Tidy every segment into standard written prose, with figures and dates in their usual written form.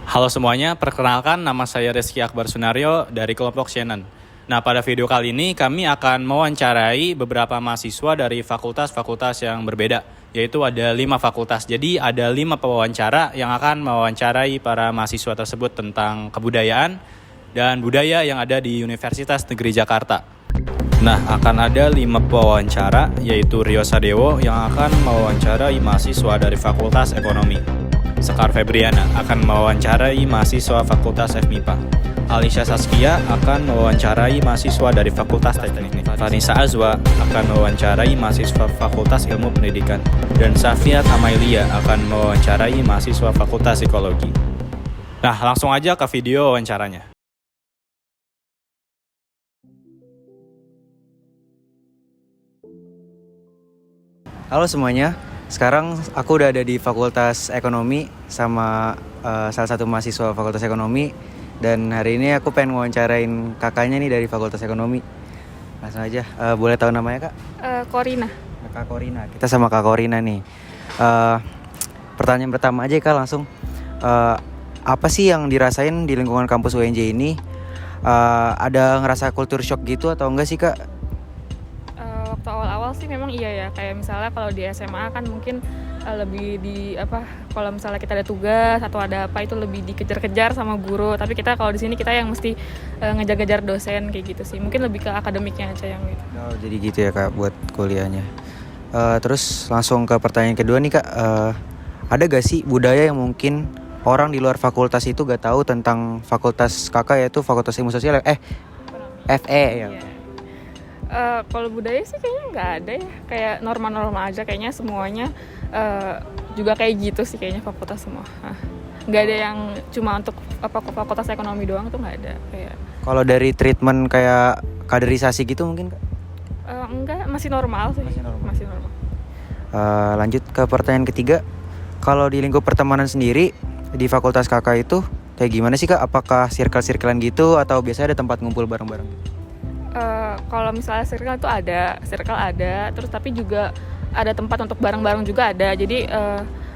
Halo semuanya, perkenalkan nama saya Rizky Akbar Sunario dari kelompok Shannon. Nah, pada video kali ini kami akan mewawancarai beberapa mahasiswa dari fakultas-fakultas yang berbeda, yaitu ada 5 fakultas. Jadi ada 5 pewawancara yang akan mewawancarai para mahasiswa tersebut tentang kebudayaan dan budaya yang ada di Universitas Negeri Jakarta. Nah, akan ada 5 pewawancara, yaitu Rio Sadewo yang akan mewawancarai mahasiswa dari Fakultas Ekonomi. Sekar Febriana akan mewawancarai mahasiswa Fakultas FMIPA. Alicia Saskia akan mewawancarai mahasiswa dari Fakultas Teknik. Vanessa Azwa akan mewawancarai mahasiswa Fakultas Ilmu Pendidikan. Dan Safiat Amailia akan mewawancarai mahasiswa Fakultas Psikologi. Nah, langsung aja ke video wawancaranya. Halo semuanya, sekarang aku udah ada di Fakultas Ekonomi sama salah satu mahasiswa Fakultas Ekonomi. Dan hari ini aku pengen wawancarain kakaknya nih dari Fakultas Ekonomi. Langsung aja, boleh tahu namanya kak? Korina. Kak Korina, kita sama Kak Korina nih. Pertanyaan pertama aja kak langsung. Apa sih yang dirasain di lingkungan kampus UNJ ini? Ada ngerasa culture shock gitu atau enggak sih kak? Waktu awal-awal sih memang iya ya, kayak misalnya kalau di SMA kan mungkin lebih kalau misalnya kita ada tugas atau ada apa itu lebih dikejar-kejar sama guru, tapi kita kalau di sini kita yang mesti ngejar-ngejar dosen kayak gitu sih, mungkin lebih ke akademiknya aja yang gitu. Oh, jadi gitu ya kak buat kuliahnya. Terus langsung ke pertanyaan kedua nih kak, ada gak sih budaya yang mungkin orang di luar fakultas itu gak tahu tentang fakultas kakak, yaitu Fakultas Ilmu Sosial FE ya? Iya. Kalau budaya sih kayaknya nggak ada ya, kayak normal-normal aja kayaknya semuanya juga kayak gitu sih kayaknya fakultas semua. Nggak ada yang cuma untuk fakultas ekonomi doang tuh nggak ada kayak. Kalau dari treatment kayak kaderisasi gitu mungkin kak? Enggak, masih normal sih. Masih normal. Lanjut ke pertanyaan ketiga, kalau di lingkup pertemanan sendiri di fakultas kakak itu kayak gimana sih kak? Apakah circle-circlean gitu atau biasanya ada tempat ngumpul bareng-bareng? Kalau misalnya circle ada, terus tapi juga ada tempat untuk bareng-bareng juga ada. Jadi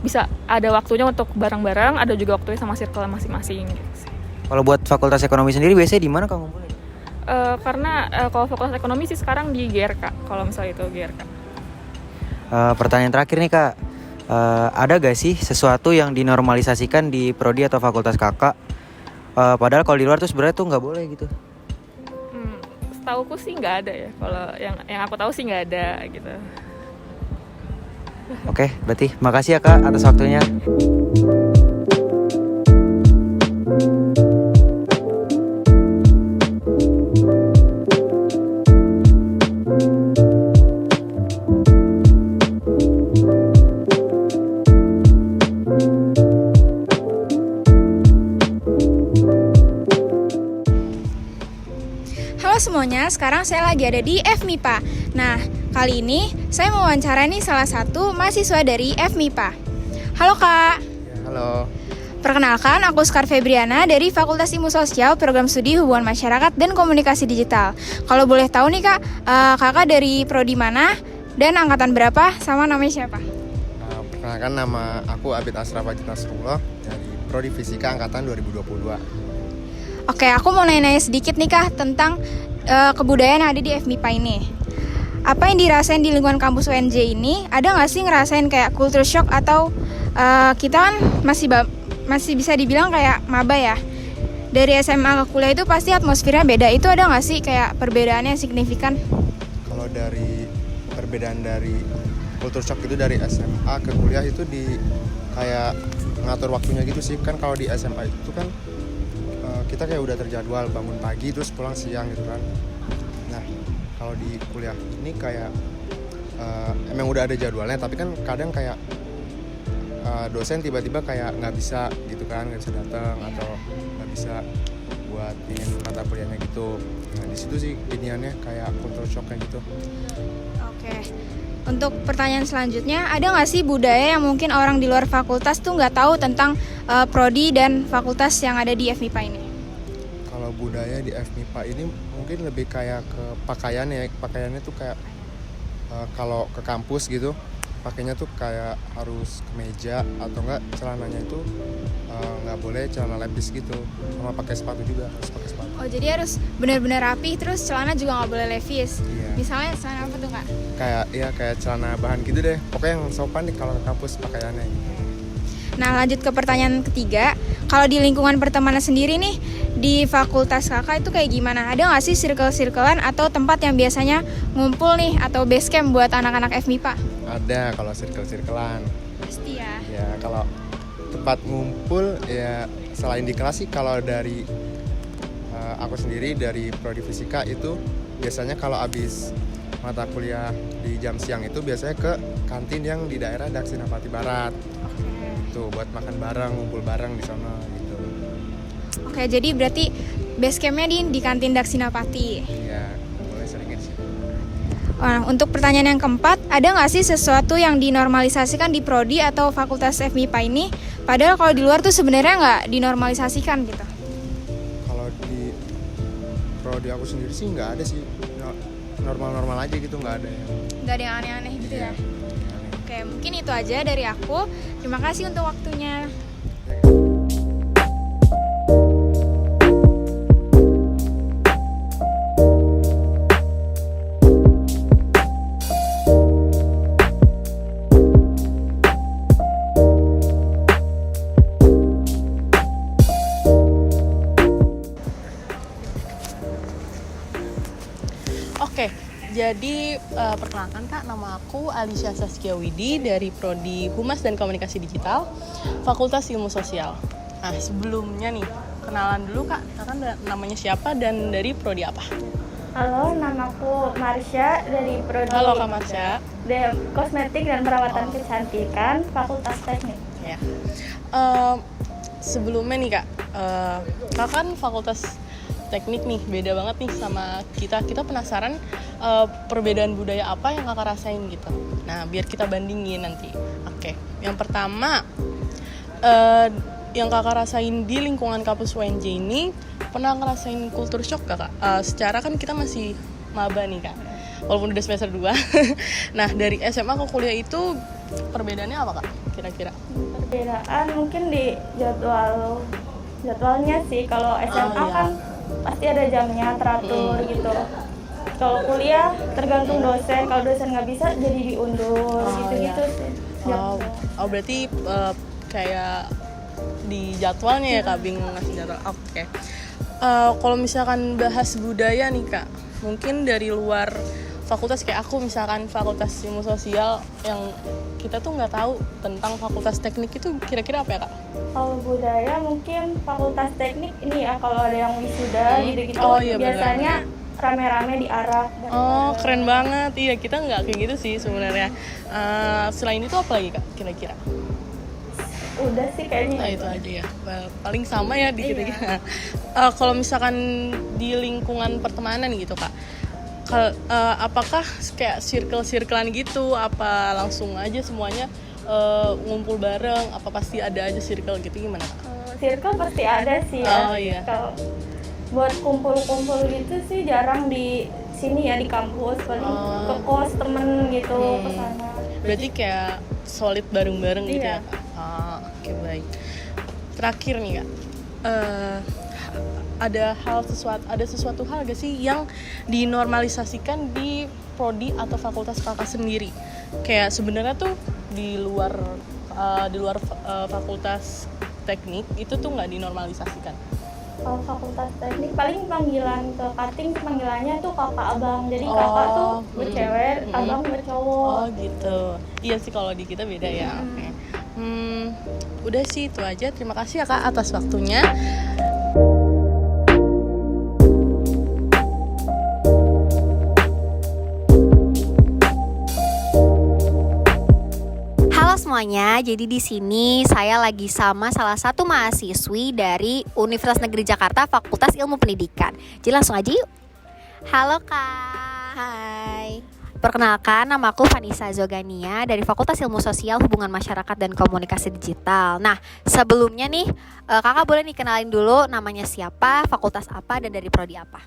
bisa ada waktunya untuk bareng-bareng, ada juga waktunya sama circle masing-masing. Kalau buat Fakultas Ekonomi sendiri biasanya di mana kak ngumpulnya? Karena kalau Fakultas Ekonomi sih sekarang di GRK, kalau misalnya itu GRK. Pertanyaan terakhir nih kak, ada gak sih sesuatu yang dinormalisasikan di prodi atau fakultas kakak? Padahal kalau di luar tuh sebenarnya tuh nggak boleh gitu. Setauku sih nggak ada ya. Kalau yang aku tahu sih nggak ada gitu. Oke, berarti makasih ya kak atas waktunya. Halo semuanya, sekarang saya lagi ada di FMIPA. Nah, kali ini saya mau wawancara nih salah satu mahasiswa dari FMIPA. Halo Kak. Ya, halo. Perkenalkan, aku Sekar Febriana dari Fakultas Ilmu Sosial, Program Studi Hubungan Masyarakat dan Komunikasi Digital. Kalau boleh tahu nih Kak, kakak dari prodi mana dan angkatan berapa sama namanya siapa? Perkenalkan, nama aku Abid Asraf Ajit Nasrullah dari Prodi Fisika Angkatan 2022. Oke, aku mau nanya-nanya sedikit nih Kak tentang kebudayaan yang ada di FMIPA ini. Apa yang dirasain di lingkungan kampus UNJ ini? Ada nggak sih ngerasain kayak culture shock atau kita kan masih bisa dibilang kayak maba ya? Dari SMA ke kuliah itu pasti atmosfernya beda. Itu ada nggak sih kayak perbedaannya yang signifikan? Kalau dari perbedaan dari culture shock itu dari SMA ke kuliah itu di kayak ngatur waktunya gitu sih. Kan kalau di SMA itu kan kita kayak udah terjadwal bangun pagi terus pulang siang gitu kan. Nah, kalau di kuliah ini kayak emang udah ada jadwalnya, tapi kan kadang kayak dosen tiba-tiba kayak nggak bisa gitu kan, nggak bisa datang atau nggak bisa buat ingin mata kuliahnya gitu. Nah, di situ sih iniannya kayak culture shock kayak gitu. Oke. Untuk pertanyaan selanjutnya, ada nggak sih budaya yang mungkin orang di luar fakultas tuh nggak tahu tentang prodi dan fakultas yang ada di FMIPA ini? Kalau budaya di FMIPA ini mungkin lebih kayak ke pakaiannya. Pakaiannya tuh kayak kalau ke kampus gitu pakainya tuh kayak harus kemeja atau enggak celananya itu nggak boleh celana lepis gitu, sama pakai sepatu juga, harus pakai sepatu. Oh, jadi harus benar-benar rapi, terus celana juga nggak boleh levis. Iya. Misalnya celana apa tuh, Kak? Kayak celana bahan gitu deh, pokoknya yang sopan nih kalau ke kampus pakaiannya. Nah, lanjut ke pertanyaan ketiga. Kalau di lingkungan pertemanan sendiri nih, di fakultas kakak itu kayak gimana? Ada nggak sih circle-circlean atau tempat yang biasanya ngumpul nih atau base camp buat anak-anak FMIPA? Ada kalau circle-circlean. Pasti ya. Ya kalau tempat ngumpul ya selain di kelas sih, kalau dari aku sendiri dari prodi fisika itu biasanya kalau habis mata kuliah di jam siang itu biasanya ke kantin yang di daerah Daksinapati Barat. Tuh buat makan bareng, ngumpul bareng di sana gitu. Oke, jadi berarti base campnya di kantin Daksinapati. Ya, mulai seringnya di situ. Nah, untuk pertanyaan yang keempat, ada nggak sih sesuatu yang dinormalisasikan di prodi atau fakultas FMIPA ini? Padahal kalau di luar tuh sebenarnya nggak dinormalisasikan gitu. Kalau di prodi aku sendiri sih nggak ada sih, normal-normal aja gitu, nggak ada yang. Nggak ada yang aneh-aneh gitu ya. Oke, mungkin itu aja dari aku. Terima kasih untuk waktunya. Oke, jadi perkenalkan Kak, nama aku Alicia Saskia Widi dari Prodi Humas dan Komunikasi Digital, Fakultas Ilmu Sosial. Nah, sebelumnya nih, kenalan dulu Kak, Kakak namanya siapa dan dari Prodi apa? Halo, namaku Marsha dari Prodi Halo Kak Marsha. Kosmetik dan Perawatan Kecantikan, Fakultas Teknik. Ya. Sebelumnya nih Kak, Kakak kan Fakultas Teknik nih, beda banget nih sama kita. Kita penasaran perbedaan budaya apa yang Kakak rasain gitu. Nah, biar kita bandingin nanti. Oke, yang pertama yang Kakak rasain di lingkungan kampus UNJ ini, pernah ngerasain culture shock Kakak? Secara kan kita masih maba nih Kak, walaupun udah semester 2. Nah, dari SMA ke kuliah itu perbedaannya apa Kak kira-kira? Perbedaan mungkin di jadwalnya sih. Kalau SMA iya. kan pasti ada jamnya teratur gitu. Kalau kuliah tergantung dosen. Kalau dosen nggak bisa jadi diundur gitu-gitu sih. Oh, berarti kayak di jadwalnya ya Kak, bingung ngasih jadwal. Oke. Kalau misalkan bahas budaya nih Kak, mungkin dari luar fakultas kayak aku misalkan Fakultas Ilmu Sosial yang kita tuh nggak tahu tentang Fakultas Teknik itu kira-kira apa ya Kak? Kalau budaya mungkin Fakultas Teknik ini ya, kalau ada yang wisuda gitu-gitu iya, biasanya rame-rame diarak. Oh, keren banget. Iya, kita nggak kayak gitu sih sebenarnya. Selain itu apa lagi Kak kira-kira? Udah sih kayaknya. Nah, itu aja ya. Paling sama ya di kita. Kalau misalkan di lingkungan pertemanan gitu Kak, apakah kayak circle-circlean gitu, apa langsung aja semuanya ngumpul bareng, apa pasti ada aja circle gitu, gimana Kak? Circle pasti ada sih ya. Oh iya. Kalau buat kumpul-kumpul gitu sih jarang di sini ya, di kampus, paling ke kos temen gitu ke sana. Berarti kayak solid bareng-bareng gitu Iya. ya Kak? Oke, baik. Terakhir nih Kak, ada sesuatu hal gak sih yang dinormalisasikan di prodi atau fakultas Kakak sendiri? Kayak sebenarnya tuh di luar fakultas teknik itu tuh nggak dinormalisasikan. Kalau fakultas teknik paling panggilan ke cutting panggilannya tuh kakak abang. Jadi kakak tuh bercewek, abang bercowok. Oh gitu. Iya sih, kalau di kita beda ya. Oke. Udah sih itu aja. Terima kasih ya Kak atas waktunya. Halo semuanya, jadi di sini saya lagi sama salah satu mahasiswi dari Universitas Negeri Jakarta Fakultas Ilmu Pendidikan. Jadi langsung aja yuk. Halo Kak. Hai. Perkenalkan, nama aku Vanessa Zogania dari Fakultas Ilmu Sosial Hubungan Masyarakat dan Komunikasi Digital. Nah, sebelumnya nih, kakak boleh nih kenalin dulu namanya siapa, fakultas apa, dan dari prodi apa?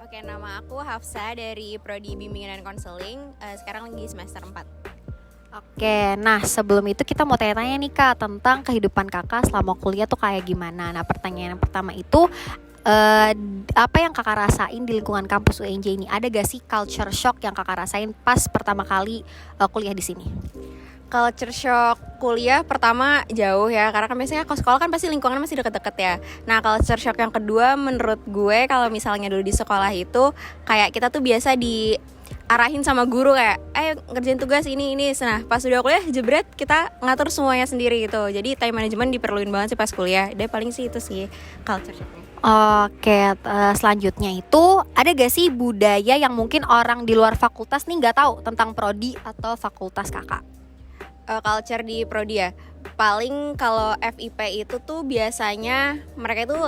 Oke, nama aku Hafsa dari Prodi Bimbingan dan Konseling, sekarang lagi semester 4. Oke, nah sebelum itu kita mau tanya-tanya nih Kak tentang kehidupan Kakak selama kuliah tuh kayak gimana. Nah pertanyaan yang pertama itu apa yang Kakak rasain di lingkungan kampus UNJ ini? Ada gak sih culture shock yang Kakak rasain pas pertama kali kuliah di sini? Culture shock kuliah pertama jauh ya, karena kan biasanya kalau sekolah kan pasti lingkungan masih deket-deket ya. Nah culture shock yang kedua menurut gue kalau misalnya dulu di sekolah itu kayak kita tuh biasa diarahin sama guru kayak ayo ngerjain tugas ini. Nah pas udah kuliah jebret kita ngatur semuanya sendiri gitu. Jadi time management diperluin banget sih pas kuliah. Dan paling sih itu sih culture shocknya. Oke, selanjutnya itu ada gak sih budaya yang mungkin orang di luar fakultas nih nggak tahu tentang prodi atau fakultas Kakak? Culture di prodi ya, paling kalau FIP itu tuh biasanya mereka itu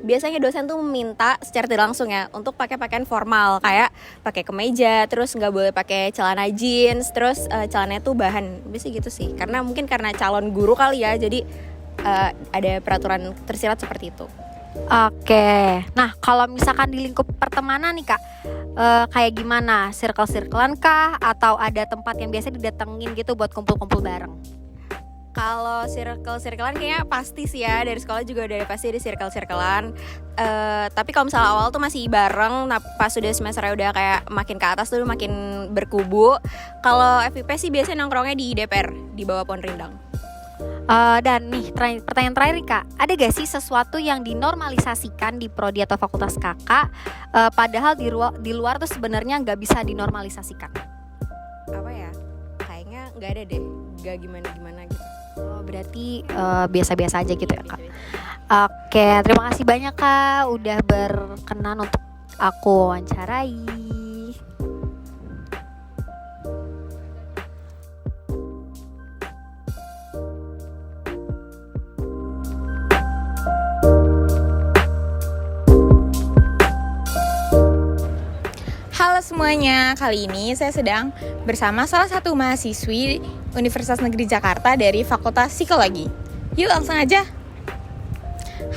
biasanya dosen tuh meminta secara tidak langsung ya untuk pakai pakaian formal kayak pakai kemeja, terus nggak boleh pakai celana jeans, terus celananya tuh bahan, biasa gitu sih, karena mungkin karena calon guru kali ya, jadi ada peraturan tersirat seperti itu. Oke, nah kalau misalkan di lingkup pertemanan nih Kak, kayak gimana? Circle-circlean kah? Atau ada tempat yang biasa didatengin gitu buat kumpul-kumpul bareng? Kalau circle-circlean kayaknya pasti sih ya, dari sekolah juga udah pasti ada circle-circlean. Tapi kalau misalnya awal tuh masih bareng, nah pas udah semesternya udah kayak makin ke atas tuh makin berkubu. Kalau FIP sih biasanya nongkrongnya di DPR, di bawah pohon rindang. Dan nih pertanyaan terakhir nih Kak, ada gak sih sesuatu yang dinormalisasikan di prodi atau fakultas Kakak, padahal di luar tuh sebenarnya nggak bisa dinormalisasikan? Apa ya? Kayaknya nggak ada deh, nggak gimana-gimana gitu. Oh, berarti biasa-biasa aja gitu ya Kak. Oke, terima kasih banyak Kak udah berkenan untuk aku wawancarai. Halo semuanya, kali ini saya sedang bersama salah satu mahasiswi Universitas Negeri Jakarta dari Fakultas Psikologi. Yuk langsung aja.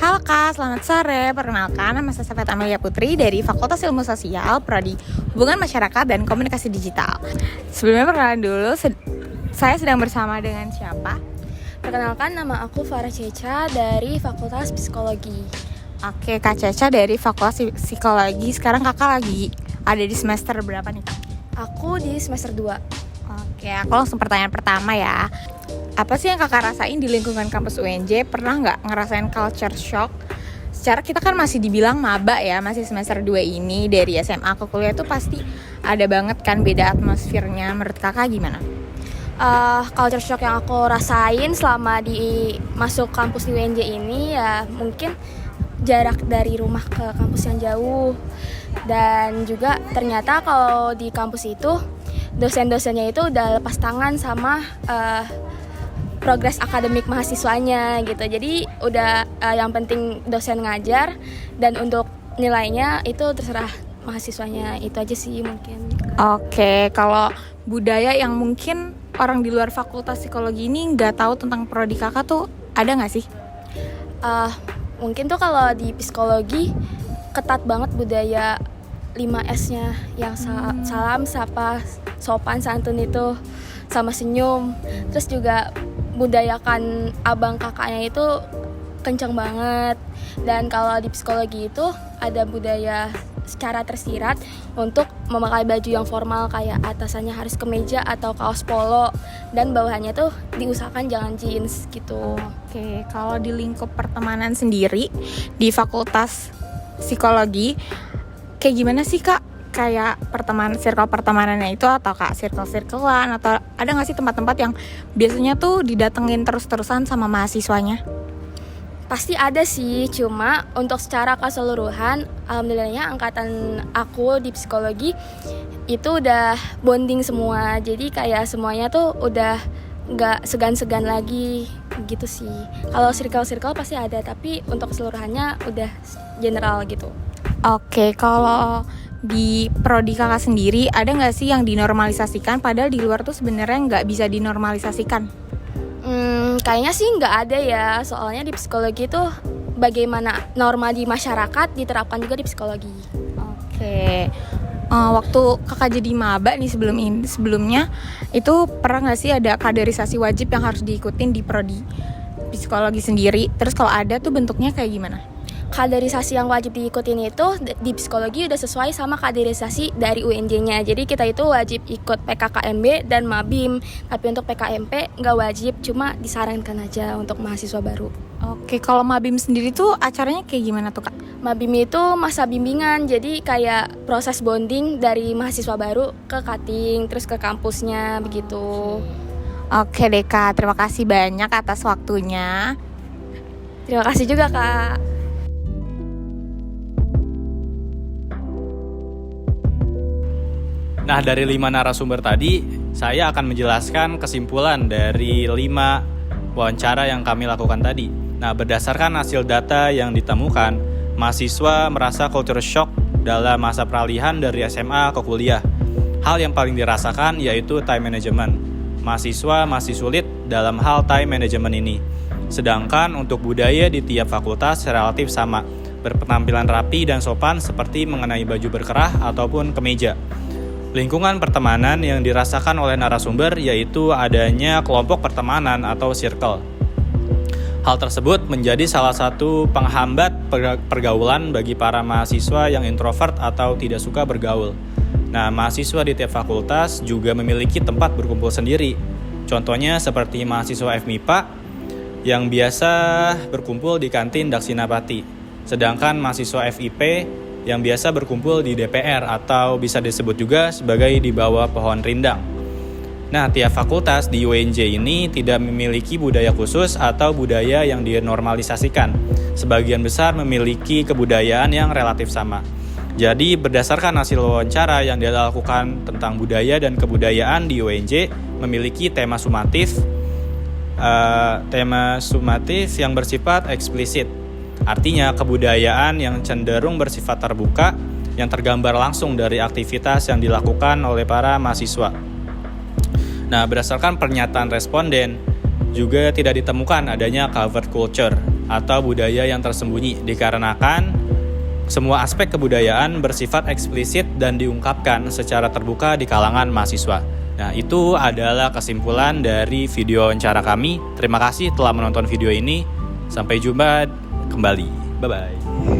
Halo Kak, selamat sore. Perkenalkan, nama saya Safet Amelia Putri dari Fakultas Ilmu Sosial, Prodi Hubungan Masyarakat dan Komunikasi Digital. Sebelumnya perkenalan dulu, saya sedang bersama dengan siapa? Perkenalkan, nama aku Farah Ceca dari Fakultas Psikologi. Oke, Kak Ceca dari Fakultas Psikologi. Sekarang Kakak lagi ada di semester berapa nih Kak? Aku di semester 2. Oke, aku langsung pertanyaan pertama ya. Apa sih yang Kakak rasain di lingkungan kampus UNJ? Pernah nggak ngerasain culture shock? Secara kita kan masih dibilang maba ya, masih semester 2 ini, dari SMA ke kuliah itu pasti ada banget kan beda atmosfernya. Menurut Kakak gimana? Culture shock yang aku rasain selama di masuk kampus di UNJ ini ya mungkin jarak dari rumah ke kampus yang jauh, dan juga ternyata kalau di kampus itu dosen-dosennya itu udah lepas tangan sama progres akademik mahasiswanya gitu. Jadi udah yang penting dosen ngajar, dan untuk nilainya itu terserah mahasiswanya. Itu aja sih mungkin. Oke, kalau budaya yang mungkin orang di luar fakultas psikologi ini nggak tahu tentang prodi Kakak tuh ada nggak sih? Mungkin tuh kalau di psikologi ketat banget budaya 5S-nya yang salam, sapa, sopan, santun itu, sama senyum. Terus juga budayakan abang kakaknya itu kencang banget. Dan kalau di psikologi itu ada budaya secara tersirat untuk memakai baju yang formal, kayak atasannya harus kemeja atau kaos polo, dan bawahannya tuh diusahakan jangan jeans gitu. Oke, kalau di lingkup pertemanan sendiri di fakultas psikologi kayak gimana sih Kak? Kayak circle pertemanannya itu, atau Kak circle-circlean, atau ada nggak sih tempat-tempat yang biasanya tuh didatengin terus-terusan sama mahasiswanya? Pasti ada sih, cuma untuk secara keseluruhan alhamdulillahnya angkatan aku di psikologi itu udah bonding semua. Jadi kayak semuanya tuh udah nggak segan-segan lagi gitu sih. Kalau circle-circle pasti ada, tapi untuk keseluruhannya udah general gitu. Oke, kalau di prodi Kakak sendiri ada nggak sih yang dinormalisasikan padahal di luar tuh sebenarnya nggak bisa dinormalisasikan? Kayaknya sih nggak ada ya, soalnya di psikologi tuh bagaimana norma di masyarakat diterapkan juga di psikologi. Oke, Waktu kakak jadi maba nih sebelumnya itu pernah nggak sih ada kaderisasi wajib yang harus diikutin di prodi psikologi sendiri? Terus kalau ada tuh bentuknya kayak gimana? Kaderisasi yang wajib diikutin itu di psikologi udah sesuai sama kaderisasi dari UNJ-nya. Jadi kita itu wajib ikut PKKMB dan Mabim. Tapi untuk PKMP nggak wajib, cuma disarankan aja untuk mahasiswa baru. Oke, kalau Mabim sendiri tuh acaranya kayak gimana tuh Kak? Mabim itu masa bimbingan, jadi kayak proses bonding dari mahasiswa baru ke cutting, terus ke kampusnya begitu. Oke deh Kak, terima kasih banyak atas waktunya. Terima kasih juga Kak. Nah, dari 5 narasumber tadi, saya akan menjelaskan kesimpulan dari 5 wawancara yang kami lakukan tadi. Nah, berdasarkan hasil data yang ditemukan, mahasiswa merasa culture shock dalam masa peralihan dari SMA ke kuliah. Hal yang paling dirasakan yaitu time management. Mahasiswa masih sulit dalam hal time management ini. Sedangkan untuk budaya di tiap fakultas relatif sama, berpenampilan rapi dan sopan seperti mengenai baju berkerah ataupun kemeja. Lingkungan pertemanan yang dirasakan oleh narasumber yaitu adanya kelompok pertemanan atau circle. Hal tersebut menjadi salah satu penghambat pergaulan bagi para mahasiswa yang introvert atau tidak suka bergaul. Nah, mahasiswa di tiap fakultas juga memiliki tempat berkumpul sendiri. Contohnya seperti mahasiswa FMIPA yang biasa berkumpul di kantin Daksinapati. Sedangkan mahasiswa FIP yang biasa berkumpul di DPR atau bisa disebut juga sebagai di bawah pohon rindang. Nah, tiap fakultas di UNJ ini tidak memiliki budaya khusus atau budaya yang dinormalisasikan. Sebagian besar memiliki kebudayaan yang relatif sama. Jadi, berdasarkan hasil wawancara yang dilakukan tentang budaya dan kebudayaan di UNJ memiliki tema sumatif yang bersifat eksplisit. Artinya kebudayaan yang cenderung bersifat terbuka yang tergambar langsung dari aktivitas yang dilakukan oleh para mahasiswa. Nah, berdasarkan pernyataan responden juga tidak ditemukan adanya covert culture atau budaya yang tersembunyi dikarenakan semua aspek kebudayaan bersifat eksplisit dan diungkapkan secara terbuka di kalangan mahasiswa. Nah, itu adalah kesimpulan dari video wawancara kami. Terima kasih telah menonton video ini. Sampai jumpa kembali. Bye-bye.